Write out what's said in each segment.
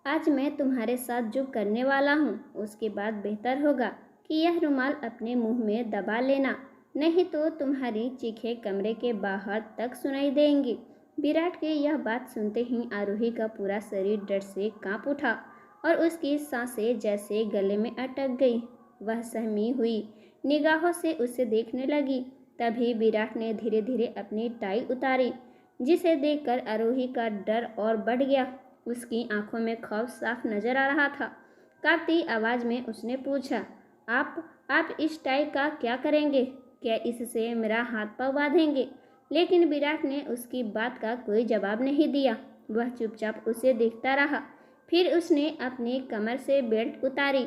आज मैं तुम्हारे साथ जो करने वाला हूँ उसके बाद बेहतर होगा कि यह रुमाल अपने मुंह में दबा लेना, नहीं तो तुम्हारी चीखें कमरे के बाहर तक सुनाई देंगी। विराट की यह बात सुनते ही आरोही का पूरा शरीर डर से कांप उठा और उसकी सांसें जैसे गले में अटक गई। वह सहमी हुई निगाहों से उसे देखने लगी। तभी विराट ने धीरे धीरे अपनी टाई उतारी, जिसे देखकर आरोही का डर और बढ़ गया। उसकी आंखों में खौफ साफ नजर आ रहा था। कांपती आवाज में उसने पूछा, आप इस टाई का क्या करेंगे? क्या इससे मेरा हाथ पाँव बांधेंगे? लेकिन विराट ने उसकी बात का कोई जवाब नहीं दिया। वह चुपचाप उसे देखता रहा। फिर उसने अपनी कमर से बेल्ट उतारी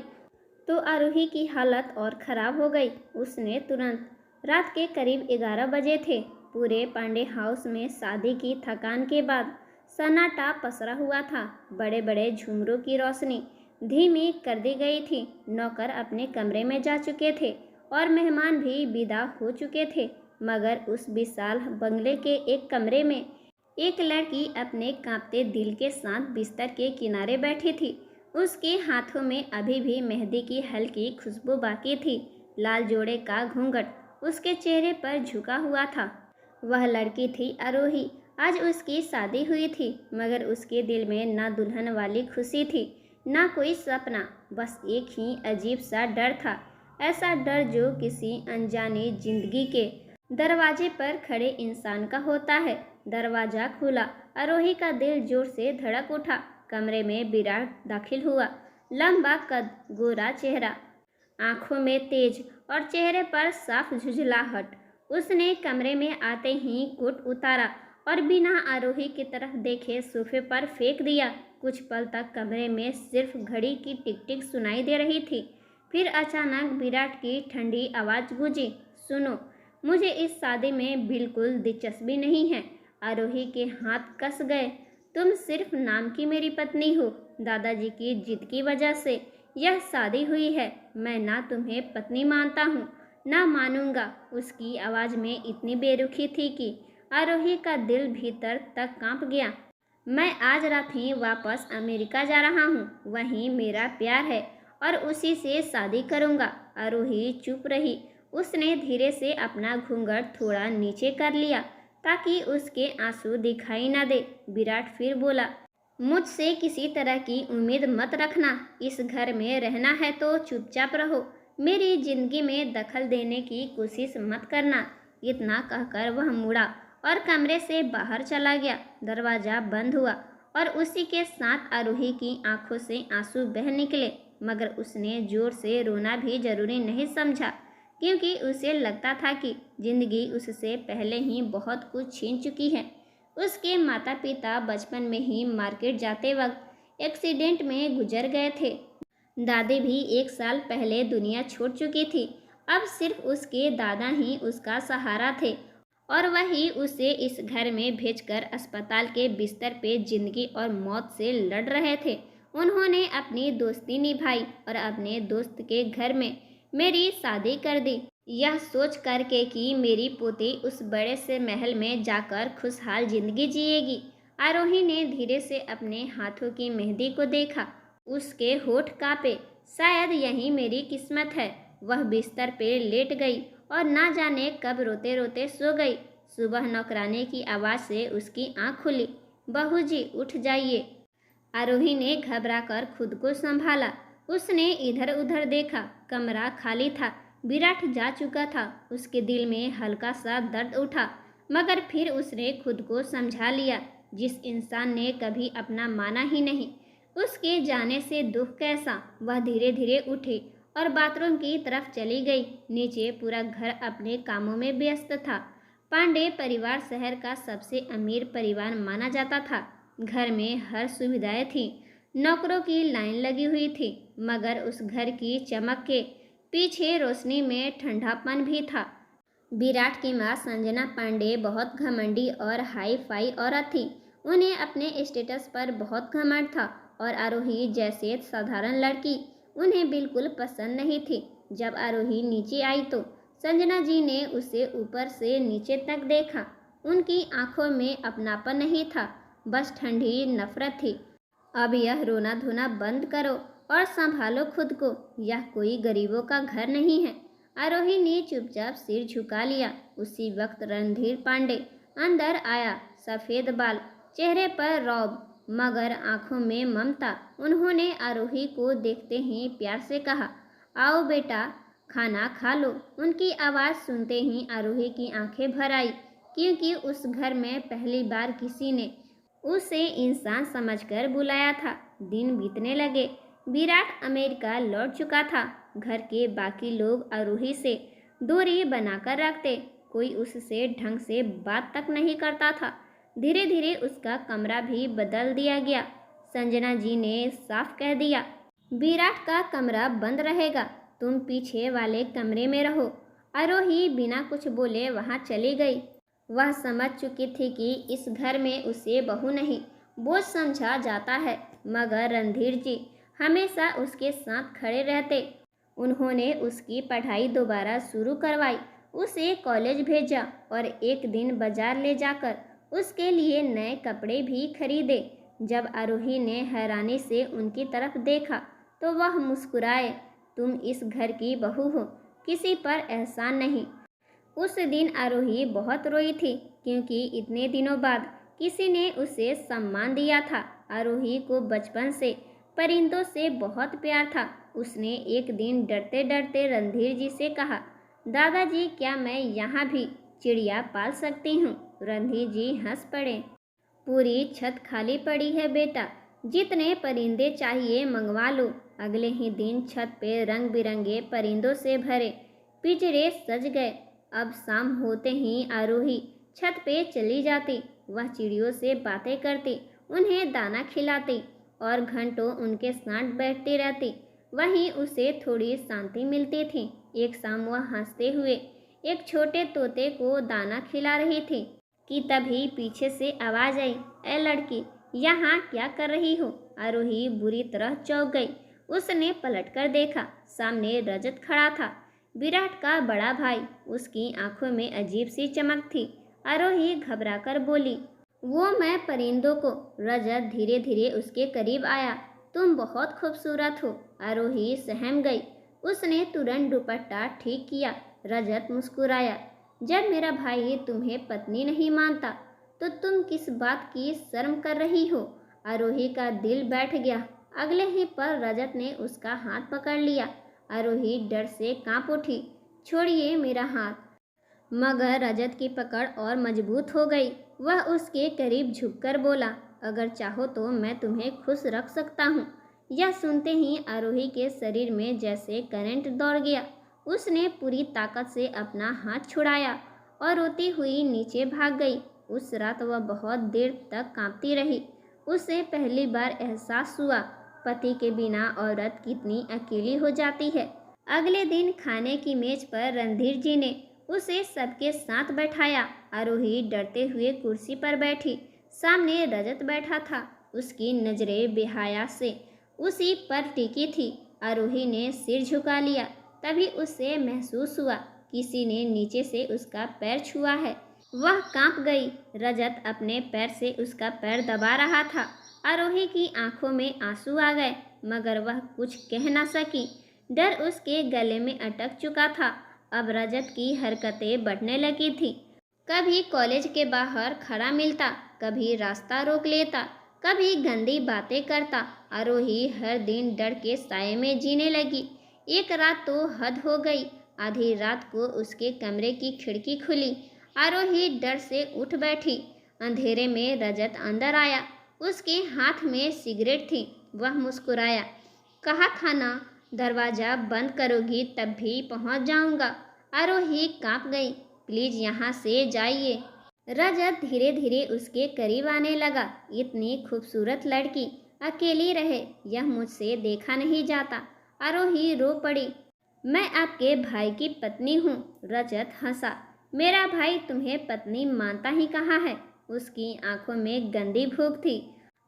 तो आरोही की हालत और खराब हो गई। उसने तुरंत, रात के करीब 11 बजे थे। पूरे पांडे हाउस में शादी की थकान के बाद सन्नाटा पसरा हुआ था। बड़े बड़े झुमरों की रोशनी धीमी कर दी गई थी। नौकर अपने कमरे में जा चुके थे और मेहमान भी विदा हो चुके थे। मगर उस विशाल बंगले के एक कमरे में एक लड़की अपने कांपते दिल के साथ बिस्तर के किनारे बैठी थी। उसके हाथों में अभी भी मेहंदी की हल्की खुशबू बाकी थी। लाल जोड़े का घूंघट उसके चेहरे पर झुका हुआ था। वह लड़की थी आरोही। आज उसकी शादी हुई थी, मगर उसके दिल में ना दुल्हन वाली खुशी थी, ना कोई सपना। बस एक ही अजीब सा डर था। ऐसा डर जो किसी अनजानी जिंदगी के दरवाजे पर खड़े इंसान का होता है। दरवाजा खुला। आरोही का दिल जोर से धड़क उठा। कमरे में विराट दाखिल हुआ। लंबा कद, गोरा चेहरा, आंखों में तेज और चेहरे पर साफ झुंझलाहट। उसने कमरे में आते ही कोट उतारा और बिना आरोही की तरफ देखे सोफे पर फेंक दिया। कुछ पल तक कमरे में सिर्फ घड़ी की टिक टिक सुनाई दे रही थी। फिर अचानक विराट की ठंडी आवाज़ गूंजी, सुनो, मुझे इस शादी में बिल्कुल दिलचस्पी नहीं है। आरोही के हाथ कस गए। तुम सिर्फ नाम की मेरी पत्नी हो। दादाजी की जिद की वजह से यह शादी हुई है। मैं ना तुम्हें पत्नी मानता हूँ, ना मानूंगा। उसकी आवाज़ में इतनी बेरुखी थी कि आरोही का दिल भीतर तक कांप गया। मैं आज रात ही वापस अमेरिका जा रहा हूँ। वहीं मेरा प्यार है और उसी से शादी करूँगा। आरोही चुप रही। उसने धीरे से अपना घूंघट थोड़ा नीचे कर लिया ताकि उसके आंसू दिखाई न दे। विराट फिर बोला, मुझसे किसी तरह की उम्मीद मत रखना। इस घर में रहना है तो चुपचाप रहो। मेरी जिंदगी में दखल देने की कोशिश मत करना। इतना कहकर वह मुड़ा और कमरे से बाहर चला गया। दरवाज़ा बंद हुआ और उसी के साथ आरोही की आंखों से आंसू बह निकले। मगर उसने जोर से रोना भी जरूरी नहीं समझा, क्योंकि उसे लगता था कि जिंदगी उससे पहले ही बहुत कुछ छीन चुकी है। उसके माता पिता बचपन में ही मार्केट जाते वक्त एक्सीडेंट में गुजर गए थे। दादी भी 1 साल पहले दुनिया छोड़ चुकी थी। अब सिर्फ उसके दादा ही उसका सहारा थे और वही उसे इस घर में भेजकर अस्पताल के बिस्तर पे जिंदगी और मौत से लड़ रहे थे। उन्होंने अपनी दोस्ती निभाई और अपने दोस्त के घर में मेरी शादी कर दी, यह सोच करके कि मेरी पोती उस बड़े से महल में जाकर खुशहाल जिंदगी जिएगी। आरोही ने धीरे से अपने हाथों की मेहंदी को देखा। उसके होठ कांपे। शायद यही मेरी किस्मत है। वह बिस्तर पे लेट गई और ना जाने कब रोते रोते सो गई। सुबह नौकरानी की आवाज़ से उसकी आंख खुली। बहू जी उठ जाइए। आरोही ने घबराकर खुद को संभाला। उसने इधर उधर देखा। कमरा खाली था। विराट जा चुका था। उसके दिल में हल्का सा दर्द उठा, मगर फिर उसने खुद को समझा लिया। जिस इंसान ने कभी अपना माना ही नहीं, उसके जाने से दुख कैसा। वह धीरे धीरे उठी और बाथरूम की तरफ चली गई। नीचे पूरा घर अपने कामों में व्यस्त था। पांडे परिवार शहर का सबसे अमीर परिवार माना जाता था। घर में हर सुविधाएं थी। नौकरों की लाइन लगी हुई थी, मगर उस घर की चमक के पीछे रोशनी में ठंडापन भी था। विराट की मां संजना पांडे बहुत घमंडी और हाई फाई औरत थी। उन्हें अपने स्टेटस पर बहुत घमंड था और आरोही जैसे साधारण लड़की उन्हें बिल्कुल पसंद नहीं थी। जब आरोही नीचे आई तो संजना जी ने उसे ऊपर से नीचे तक देखा। उनकी आंखों में अपनापन नहीं था, बस ठंडी नफरत थी। अब यह रोना धोना बंद करो और संभालो खुद को, यह कोई गरीबों का घर नहीं है। आरोही ने चुपचाप सिर झुका लिया। उसी वक्त रणधीर पांडे अंदर आया, सफेद बाल, चेहरे पर रौब मगर आंखों में ममता। उन्होंने आरोही को देखते ही प्यार से कहा, आओ बेटा, खाना खा लो। उनकी आवाज़ सुनते ही आरोही की आंखें भर आई, क्योंकि उस घर में पहली बार किसी ने उसे इंसान समझकर बुलाया था। दिन बीतने लगे। विराट अमेरिका लौट चुका था। घर के बाकी लोग आरोही से दूरी बनाकर रखते। कोई उससे ढंग से बात तक नहीं करता था। धीरे धीरे उसका कमरा भी बदल दिया गया। संजना जी ने साफ कह दिया, विराट का कमरा बंद रहेगा, तुम पीछे वाले कमरे में रहो। आरोही बिना कुछ बोले वहां चली गई। वह समझ चुकी थी कि इस घर में उसे बहू नहीं, बोझ समझा जाता है। मगर रणधीर जी हमेशा उसके साथ खड़े रहते। उन्होंने उसकी पढ़ाई दोबारा शुरू करवाई, उसे कॉलेज भेजा और एक दिन बाजार ले जाकर उसके लिए नए कपड़े भी खरीदे। जब आरोही ने हैरानी से उनकी तरफ देखा तो वह मुस्कुराए, तुम इस घर की बहू हो, किसी पर एहसान नहीं। उस दिन आरोही बहुत रोई थी, क्योंकि इतने दिनों बाद किसी ने उसे सम्मान दिया था। आरोही को बचपन से परिंदों से बहुत प्यार था। उसने एक दिन डरते डरते रणधीर जी से कहा, दादाजी, क्या मैं यहाँ भी चिड़िया पाल सकती हूँ? रणधीर जी हंस पड़े। पूरी छत खाली पड़ी है बेटा, जितने परिंदे चाहिए मंगवा लो। अगले ही दिन छत पे रंग बिरंगे परिंदों से भरे पिंजरे सज गए। अब शाम होते ही आरोही छत पे चली जाती। वह चिड़ियों से बातें करती, उन्हें दाना खिलाती और घंटों उनके साथ बैठती रहती। वहीं उसे थोड़ी शांति मिलती थी। एक शाम वह हंसते हुए एक छोटे तोते को दाना खिला रही थी कि तभी पीछे से आवाज आई, ए लड़की, यहाँ क्या कर रही हो? आरोही बुरी तरह चौंक गई। उसने पलटकर देखा, सामने रजत खड़ा था, विराट का बड़ा भाई। उसकी आंखों में अजीब सी चमक थी। आरोही घबराकर बोली, वो मैं परिंदों को। रजत धीरे धीरे उसके करीब आया, तुम बहुत खूबसूरत हो। आरोही सहम गई। उसने तुरंत दुपट्टा ठीक किया। रजत मुस्कुराया, जब मेरा भाई तुम्हें पत्नी नहीं मानता तो तुम किस बात की शर्म कर रही हो? आरोही का दिल बैठ गया। अगले ही पल रजत ने उसका हाथ पकड़ लिया। आरोही डर से कांप उठी, छोड़िए मेरा हाथ। मगर रजत की पकड़ और मजबूत हो गई। वह उसके करीब झुककर बोला, अगर चाहो तो मैं तुम्हें खुश रख सकता हूँ। यह सुनते ही आरोही के शरीर में जैसे करंट दौड़ गया। उसने पूरी ताकत से अपना हाथ छुड़ाया और रोती हुई नीचे भाग गई। उस रात वह बहुत देर तक कांपती रही। उसे पहली बार एहसास हुआ, पति के बिना औरत कितनी अकेली हो जाती है। अगले दिन खाने की मेज पर रणधीर जी ने उसे सबके साथ बैठाया। आरोही डरते हुए कुर्सी पर बैठी। सामने रजत बैठा था। उसकी नजरें बेहया से उसी पर टिकी थी। आरोही ने सिर झुका लिया। तभी उसे महसूस हुआ किसी ने नीचे से उसका पैर छुआ है। वह कांप गई। रजत अपने पैर से उसका पैर दबा रहा था। आरोही की आंखों में आंसू आ गए, मगर वह कुछ कह न सकी। डर उसके गले में अटक चुका था। अब रजत की हरकतें बढ़ने लगी थी। कभी कॉलेज के बाहर खड़ा मिलता, कभी रास्ता रोक लेता, कभी गंदी बातें करता। आरोही हर दिन डर के साए में जीने लगी। एक रात तो हद हो गई। आधी रात को उसके कमरे की खिड़की खुली। आरोही डर से उठ बैठी। अंधेरे में रजत अंदर आया। उसके हाथ में सिगरेट थी। वह मुस्कुराया, कहा था ना, दरवाज़ा बंद करोगी तब भी पहुंच जाऊंगा। आरोही कांप गई, प्लीज़ यहाँ से जाइए। रजत धीरे धीरे उसके करीब आने लगा। इतनी खूबसूरत लड़की अकेली रहे, यह मुझसे देखा नहीं जाता। आरोही रो पड़ी, मैं आपके भाई की पत्नी हूँ। रजत हंसा, मेरा भाई तुम्हें पत्नी मानता ही कहाँ है? उसकी आंखों में गंदी भूख थी।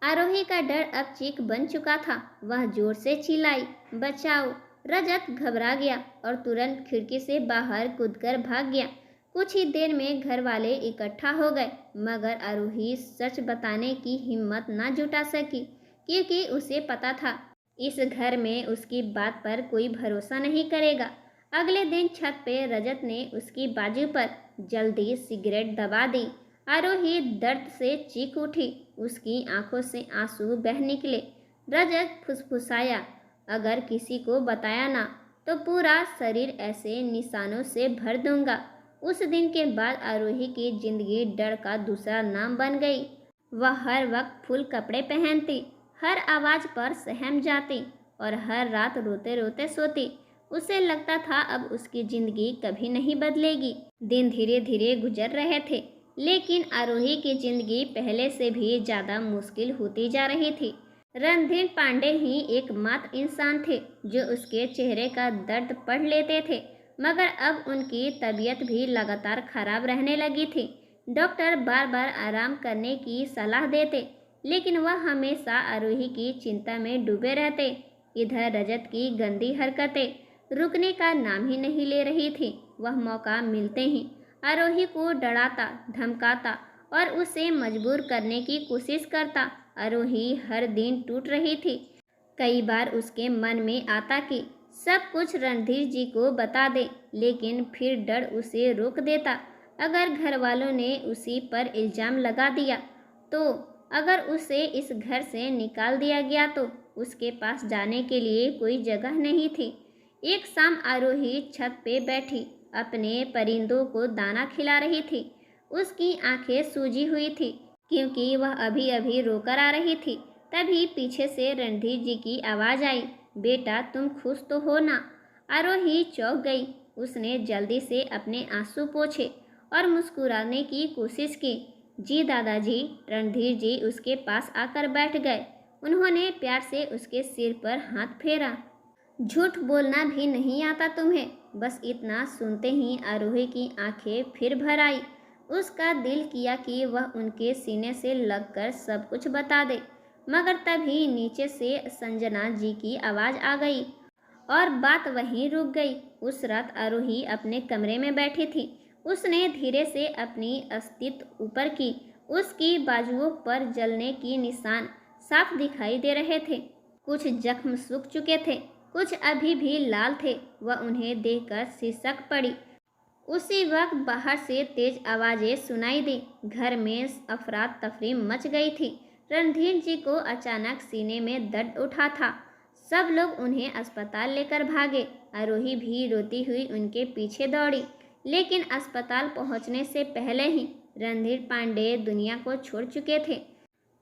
आरोही का डर अब चीख बन चुका था। वह जोर से चिल्लाई, बचाओ। रजत घबरा गया और तुरंत खिड़की से बाहर कूदकर भाग गया। कुछ ही देर में घर वाले इकट्ठा हो गए, मगर आरोही सच बताने की हिम्मत न जुटा सकी, क्योंकि उसे पता था इस घर में उसकी बात पर कोई भरोसा नहीं करेगा। अगले दिन छत पे रजत ने उसकी बाजू पर जल्दी सिगरेट दबा दी। आरोही दर्द से चीख उठी। उसकी आंखों से आंसू बह निकले। रजत फुसफुसाया, अगर किसी को बताया ना तो पूरा शरीर ऐसे निशानों से भर दूंगा। उस दिन के बाद आरोही की जिंदगी डर का दूसरा नाम बन गई। वह हर वक्त फुल कपड़े पहनती, हर आवाज़ पर सहम जाती और हर रात रोते रोते सोती। उसे लगता था अब उसकी ज़िंदगी कभी नहीं बदलेगी। दिन धीरे धीरे गुजर रहे थे, लेकिन आरोही की ज़िंदगी पहले से भी ज़्यादा मुश्किल होती जा रही थी। रणधीर पांडे ही एकमात्र इंसान थे जो उसके चेहरे का दर्द पढ़ लेते थे, मगर अब उनकी तबीयत भी लगातार खराब रहने लगी थी। डॉक्टर बार बार आराम करने की सलाह देते, लेकिन वह हमेशा आरोही की चिंता में डूबे रहते। इधर रजत की गंदी हरकतें रुकने का नाम ही नहीं ले रही थी। वह मौका मिलते ही आरोही को डराता, धमकाता और उसे मजबूर करने की कोशिश करता। आरोही हर दिन टूट रही थी। कई बार उसके मन में आता कि सब कुछ रणधीर जी को बता दे, लेकिन फिर डर उसे रोक देता। अगर घर वालों ने उसी पर इल्ज़ाम लगा दिया तो, अगर उसे इस घर से निकाल दिया गया तो उसके पास जाने के लिए कोई जगह नहीं थी। एक शाम आरोही छत पे बैठी अपने परिंदों को दाना खिला रही थी। उसकी आंखें सूजी हुई थी क्योंकि वह अभी अभी रोकर आ रही थी। तभी पीछे से रणधीर जी की आवाज़ आई, बेटा तुम खुश तो हो ना? आरोही चौंक गई। उसने जल्दी से अपने आंसू पोंछे और मुस्कुराने की कोशिश की। जी दादाजी। रणधीर जी उसके पास आकर बैठ गए। उन्होंने प्यार से उसके सिर पर हाथ फेरा। झूठ बोलना भी नहीं आता तुम्हें? बस इतना सुनते ही आरोही की आंखें फिर भर आई। उसका दिल किया कि वह उनके सीने से लगकर सब कुछ बता दे, मगर तभी नीचे से संजना जी की आवाज़ आ गई और बात वहीं रुक गई। उस रात आरोही अपने कमरे में बैठी थी। उसने धीरे से अपनी अस्तित्व ऊपर की। उसकी बाजुओं पर जलने की निशान साफ दिखाई दे रहे थे। कुछ जख्म सूख चुके थे, कुछ अभी भी लाल थे। वह उन्हें देखकर सिसक पड़ी। उसी वक्त बाहर से तेज आवाज़ें सुनाई दी। घर में अफरा तफरी मच गई थी। रणधीर जी को अचानक सीने में दर्द उठा था। सब लोग उन्हें अस्पताल लेकर भागे। आरोही भी रोती हुई उनके पीछे दौड़ी, लेकिन अस्पताल पहुंचने से पहले ही रणधीर पांडे दुनिया को छोड़ चुके थे।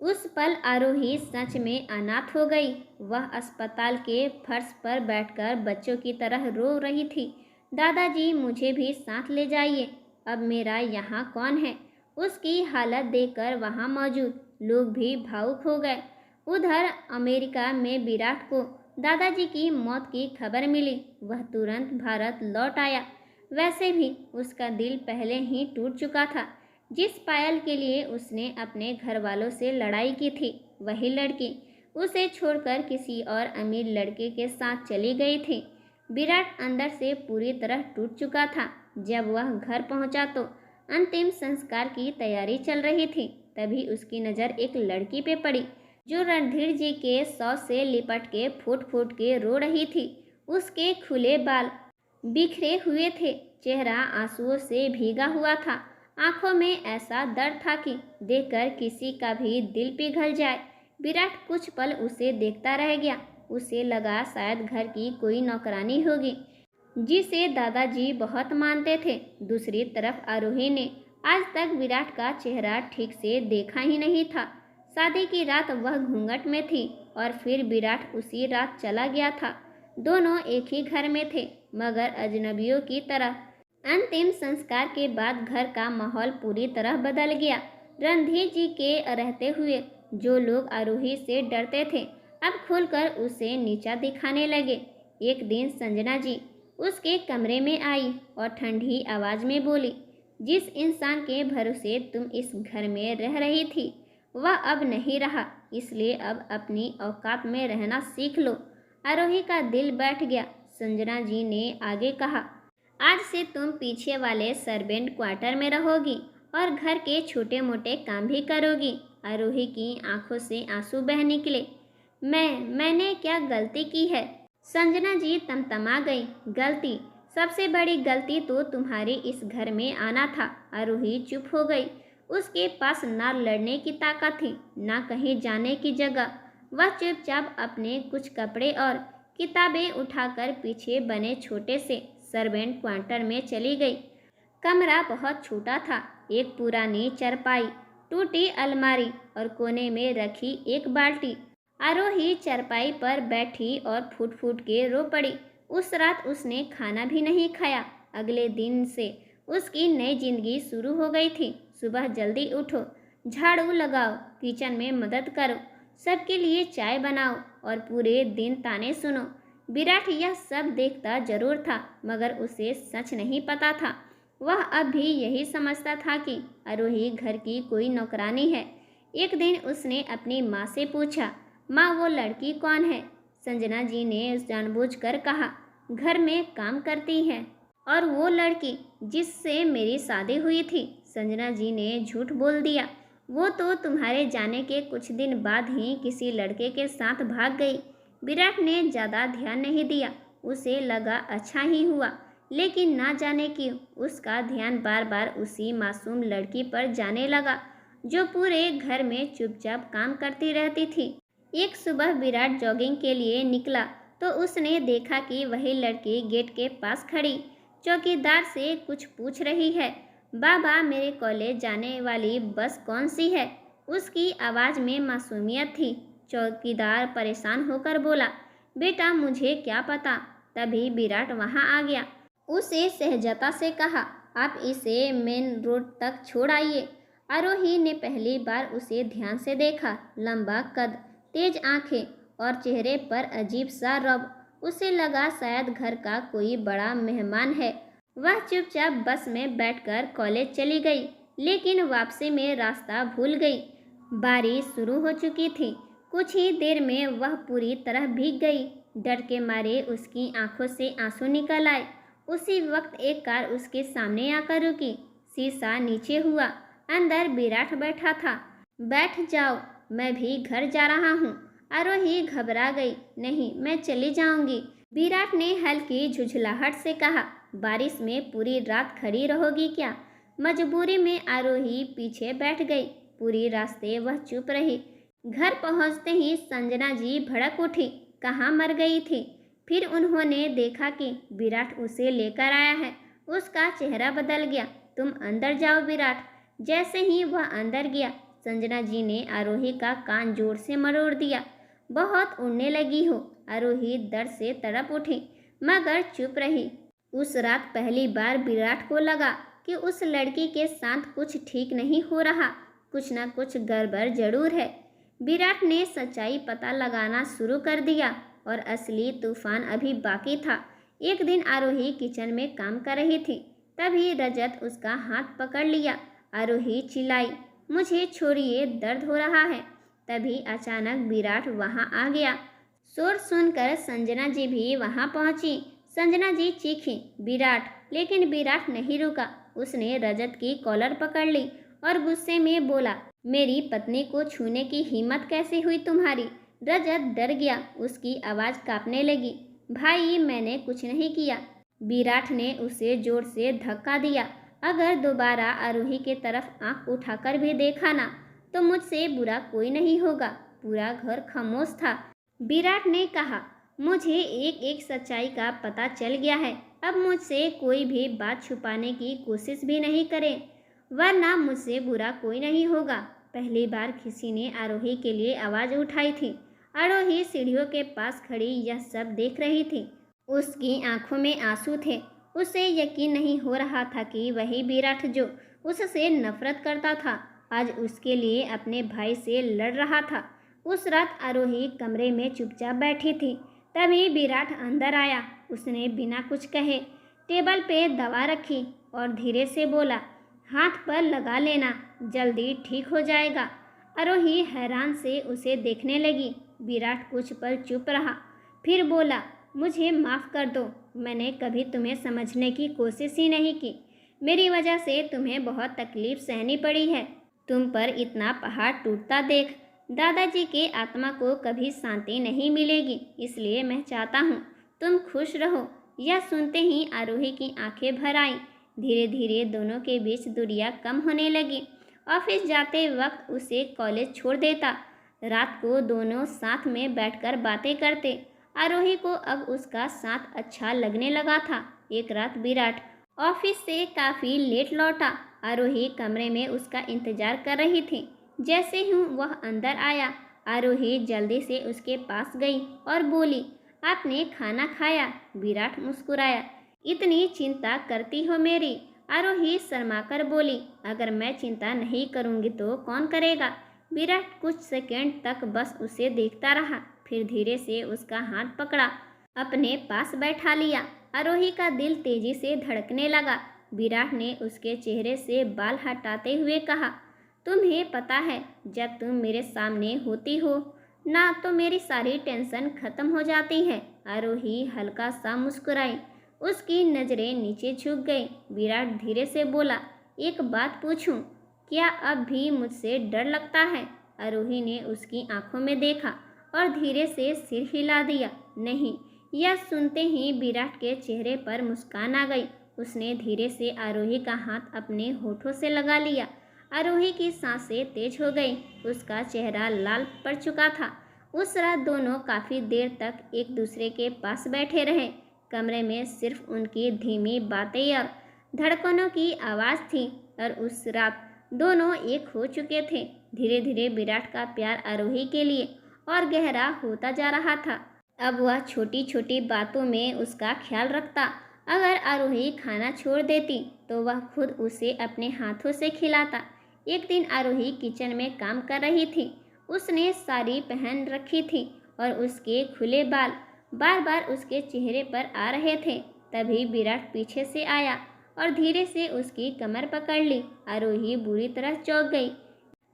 उस पल आरोही सच में अनाथ हो गई। वह अस्पताल के फर्श पर बैठकर बच्चों की तरह रो रही थी। दादाजी मुझे भी साथ ले जाइए, अब मेरा यहाँ कौन है? उसकी हालत देखकर वहाँ मौजूद लोग भी भावुक हो गए। उधर अमेरिका में विराट को दादाजी की मौत की खबर मिली। वह तुरंत भारत लौट आया। वैसे भी उसका दिल पहले ही टूट चुका था। जिस पायल के लिए उसने अपने घर वालों से लड़ाई की थी, वही लड़की उसे छोड़कर किसी और अमीर लड़के के साथ चली गई थी। विराट अंदर से पूरी तरह टूट चुका था। जब वह घर पहुंचा तो अंतिम संस्कार की तैयारी चल रही थी। तभी उसकी नज़र एक लड़की पे पड़ी जो रणधीर जी के शव से लिपट के फूट फूट के रो रही थी। उसके खुले बाल बिखरे हुए थे, चेहरा आंसुओं से भीगा हुआ था। आंखों में ऐसा दर्द था कि देखकर किसी का भी दिल पिघल जाए। विराट कुछ पल उसे देखता रह गया। उसे लगा शायद घर की कोई नौकरानी होगी जिसे दादाजी बहुत मानते थे। दूसरी तरफ आरोही ने आज तक विराट का चेहरा ठीक से देखा ही नहीं था। शादी की रात वह घूंघट में थी और फिर विराट उसी रात चला गया था। दोनों एक ही घर में थे, मगर अजनबियों की तरह। अंतिम संस्कार के बाद घर का माहौल पूरी तरह बदल गया। रणधीर जी के रहते हुए जो लोग आरोही से डरते थे, अब खुलकर उसे नीचा दिखाने लगे। एक दिन संजना जी उसके कमरे में आई और ठंडी आवाज़ में बोली, जिस इंसान के भरोसे तुम इस घर में रह रही थी वह अब नहीं रहा, इसलिए अब अपनी औकात में रहना सीख लो। आरोही का दिल बैठ गया। संजना जी ने आगे कहा, आज से तुम पीछे वाले सर्वेंट क्वार्टर में रहोगी और घर के छोटे मोटे काम भी करोगी। आरोही की आंखों से आंसू बह निकले। मैंने क्या गलती की है? संजना जी तमतमा गई। गलती? सबसे बड़ी गलती तो तुम्हारी इस घर में आना था। आरोही चुप हो गई। उसके पास ना लड़ने की ताकत थी, ना कहीं जाने की जगह। वह चुपचाप अपने कुछ कपड़े और किताबें उठाकर पीछे बने छोटे से सर्वेंट क्वार्टर में चली गई। कमरा बहुत छोटा था। एक पुरानी चारपाई, टूटी अलमारी और कोने में रखी एक बाल्टी। आरोही चारपाई पर बैठी और फूट फूट के रो पड़ी। उस रात उसने खाना भी नहीं खाया। अगले दिन से उसकी नई जिंदगी शुरू हो गई थी। सुबह जल्दी उठो, झाड़ू लगाओ, किचन में मदद करो, सबके लिए चाय बनाओ और पूरे दिन ताने सुनो। विराट यह सब देखता जरूर था, मगर उसे सच नहीं पता था। वह अब भी यही समझता था कि आरोही घर की कोई नौकरानी है। एक दिन उसने अपनी माँ से पूछा, माँ वो लड़की कौन है? संजना जी ने जानबूझकर कहा, घर में काम करती है। और वो लड़की जिससे मेरी शादी हुई थी? संजना जी ने झूठ बोल दिया। वो तो तुम्हारे जाने के कुछ दिन बाद ही किसी लड़के के साथ भाग गई। विराट ने ज़्यादा ध्यान नहीं दिया। उसे लगा अच्छा ही हुआ, लेकिन ना जाने क्यों उसका ध्यान बार बार उसी मासूम लड़की पर जाने लगा जो पूरे घर में चुपचाप काम करती रहती थी। एक सुबह विराट जॉगिंग के लिए निकला तो उसने देखा कि वही लड़की गेट के पास खड़ी चौकीदार से कुछ पूछ रही है। बाबा मेरे कॉलेज जाने वाली बस कौन सी है? उसकी आवाज़ में मासूमियत थी। चौकीदार परेशान होकर बोला, बेटा मुझे क्या पता। तभी विराट वहाँ आ गया। उसे सहजता से कहा, आप इसे मेन रोड तक छोड़ आइए। आरोही ने पहली बार उसे ध्यान से देखा। लंबा कद, तेज आंखें और चेहरे पर अजीब सा रौब। उसे लगा शायद घर का कोई बड़ा मेहमान है। वह चुपचाप बस में बैठकर कॉलेज चली गई, लेकिन वापसी में रास्ता भूल गई। बारिश शुरू हो चुकी थी। कुछ ही देर में वह पूरी तरह भीग गई। डर के मारे उसकी आंखों से आंसू निकल आए। उसी वक्त एक कार उसके सामने आकर रुकी। शीशा नीचे हुआ। अंदर विराट बैठा था। बैठ जाओ, मैं भी घर जा रहा हूँ। आरोही घबरा गई। नहीं, मैं चली जाऊंगी। विराट ने हल्की झुझलाहट से कहा, बारिश में पूरी रात खड़ी रहोगी क्या? मजबूरी में आरोही पीछे बैठ गई। पूरी रास्ते वह चुप रही। घर पहुंचते ही संजना जी भड़क उठी। कहाँ मर गई थी? फिर उन्होंने देखा कि विराट उसे लेकर आया है। उसका चेहरा बदल गया। तुम अंदर जाओ विराट। जैसे ही वह अंदर गया, संजना जी ने आरोही का कान जोर से मरोड़ दिया। बहुत उड़ने लगी हो। आरोही दर्द से तड़प उठी, मगर चुप रही। उस रात पहली बार विराट को लगा कि उस लड़की के साथ कुछ ठीक नहीं हो रहा। कुछ न कुछ गड़बड़ जरूर है। विराट ने सच्चाई पता लगाना शुरू कर दिया और असली तूफान अभी बाकी था। एक दिन आरोही किचन में काम कर रही थी। तभी रजत उसका हाथ पकड़ लिया। आरोही चिल्लाई, मुझे छोड़िए, दर्द हो रहा है। तभी अचानक विराट वहां आ गया। शोर सुनकर संजना जी भी वहां पहुंची। संजना जी चीखी, विराट! लेकिन विराट नहीं रुका। उसने रजत की कॉलर पकड़ ली और गुस्से में बोला, मेरी पत्नी को छूने की हिम्मत कैसे हुई तुम्हारी? रजत डर गया। उसकी आवाज़ कांपने लगी। भाई, मैंने कुछ नहीं किया। विराट ने उसे जोर से धक्का दिया। अगर दोबारा आरोही के तरफ आंख उठाकर भी देखा ना, तो मुझसे बुरा कोई नहीं होगा। पूरा घर खामोश था। विराट ने कहा, मुझे एक एक सच्चाई का पता चल गया है। अब मुझसे कोई भी बात छुपाने की कोशिश भी नहीं करे, वरना मुझसे बुरा कोई नहीं होगा। पहली बार किसी ने आरोही के लिए आवाज़ उठाई थी। आरोही सीढ़ियों के पास खड़ी यह सब देख रही थी। उसकी आंखों में आंसू थे। उसे यकीन नहीं हो रहा था कि वही विराट जो उससे नफरत करता था, आज उसके लिए अपने भाई से लड़ रहा था। उस रात आरोही कमरे में चुपचाप बैठी थी। तभी विराट अंदर आया। उसने बिना कुछ कहे टेबल पे दवा रखी और धीरे से बोला, हाथ पर लगा लेना, जल्दी ठीक हो जाएगा। आरोही हैरान से उसे देखने लगी। विराट कुछ पल चुप रहा, फिर बोला, मुझे माफ़ कर दो। मैंने कभी तुम्हें समझने की कोशिश ही नहीं की। मेरी वजह से तुम्हें बहुत तकलीफ सहनी पड़ी है। तुम पर इतना पहाड़ टूटता देख दादाजी के आत्मा को कभी शांति नहीं मिलेगी, इसलिए मैं चाहता हूँ तुम खुश रहो। यह सुनते ही आरोही की आंखें भर आईं। धीरे धीरे दोनों के बीच दूरियां कम होने लगी। ऑफिस जाते वक्त उसे कॉलेज छोड़ देता। रात को दोनों साथ में बैठकर बातें करते। आरोही को अब उसका साथ अच्छा लगने लगा था। एक रात विराट ऑफिस से काफ़ी लेट लौटा। आरोही कमरे में उसका इंतजार कर रही थी। जैसे ही वह अंदर आया, आरोही जल्दी से उसके पास गई और बोली, आपने खाना खाया? विराट मुस्कुराया। इतनी चिंता करती हो मेरी? आरोही शर्माकर बोली, अगर मैं चिंता नहीं करूंगी तो कौन करेगा? विराट कुछ सेकंड तक बस उसे देखता रहा, फिर धीरे से उसका हाथ पकड़ा, अपने पास बैठा लिया। आरोही का दिल तेजी से धड़कने लगा। विराट ने उसके चेहरे से बाल हटाते हुए कहा, तुम्हें पता है, जब तुम मेरे सामने होती हो ना तो मेरी सारी टेंशन खत्म हो जाती है। आरोही हल्का सा मुस्कुराई। उसकी नज़रें नीचे झुक गई। विराट धीरे से बोला, एक बात पूछूं, क्या अब भी मुझसे डर लगता है? आरोही ने उसकी आंखों में देखा और धीरे से सिर हिला दिया। नहीं। यह सुनते ही विराट के चेहरे पर मुस्कान आ गई। उसने धीरे से आरोही का हाथ अपने होठों से लगा लिया। आरोही की सांसें तेज हो गई। उसका चेहरा लाल पड़ चुका था। उस रात दोनों काफ़ी देर तक एक दूसरे के पास बैठे रहे। कमरे में सिर्फ उनकी धीमी बातें और धड़कनों की आवाज़ थी और उस रात दोनों एक हो चुके थे। धीरे धीरे विराट का प्यार आरोही के लिए और गहरा होता जा रहा था। अब वह छोटी छोटी बातों में उसका ख्याल रखता। अगर आरोही खाना छोड़ देती तो वह खुद उसे अपने हाथों से खिलाता। एक दिन आरोही किचन में काम कर रही थी। उसने साड़ी पहन रखी थी और उसके खुले बाल बार बार उसके चेहरे पर आ रहे थे। तभी विराट पीछे से आया और धीरे से उसकी कमर पकड़ ली। आरोही बुरी तरह चौंक गई।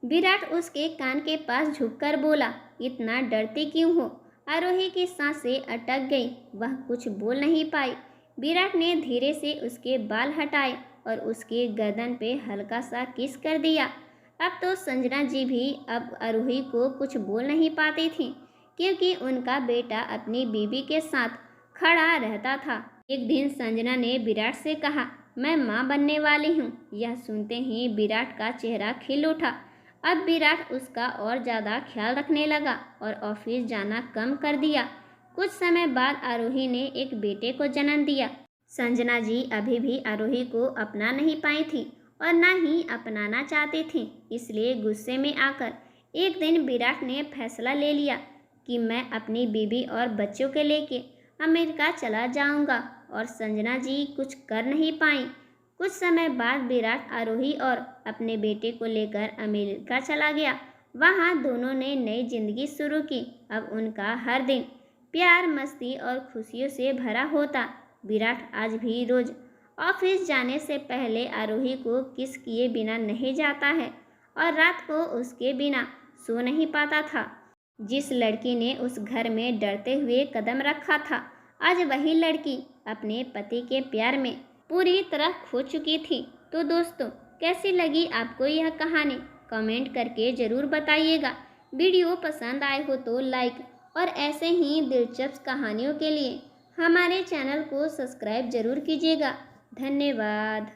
विराट उसके कान के पास झुककर बोला, इतना डरती क्यों हो? आरोही की सांसें अटक गई। वह कुछ बोल नहीं पाई। विराट ने धीरे से उसके बाल हटाए और उसके गर्दन पे हल्का सा किस कर दिया। अब तो संजना जी भी अब आरोही को कुछ बोल नहीं पाती थी, क्योंकि उनका बेटा अपनी बीवी के साथ खड़ा रहता था। एक दिन संजना ने विराट से कहा, मैं माँ बनने वाली हूँ। यह सुनते ही विराट का चेहरा खिल उठा। अब विराट उसका और ज़्यादा ख्याल रखने लगा और ऑफिस जाना कम कर दिया। कुछ समय बाद आरोही ने एक बेटे को जन्म दिया। संजना जी अभी भी आरोही को अपना नहीं पाई थी और ना ही अपनाना चाहती थी। इसलिए गुस्से में आकर एक दिन विराट ने फैसला ले लिया कि मैं अपनी बीवी और बच्चों के लेके अमेरिका चला जाऊंगा और संजना जी कुछ कर नहीं पाई। कुछ समय बाद विराट आरोही और अपने बेटे को लेकर अमेरिका चला गया। वहाँ दोनों ने नई जिंदगी शुरू की। अब उनका हर दिन प्यार, मस्ती और खुशियों से भरा होता। विराट आज भी रोज ऑफिस जाने से पहले आरोही को किस किए बिना नहीं जाता है और रात को उसके बिना सो नहीं पाता था। जिस लड़की ने उस घर में डरते हुए कदम रखा था, आज वही लड़की अपने पति के प्यार में पूरी तरह खो चुकी थी। तो दोस्तों, कैसी लगी आपको यह कहानी? कमेंट करके ज़रूर बताइएगा। वीडियो पसंद आए हो तो लाइक और ऐसे ही दिलचस्प कहानियों के लिए हमारे चैनल को सब्सक्राइब जरूर कीजिएगा। धन्यवाद।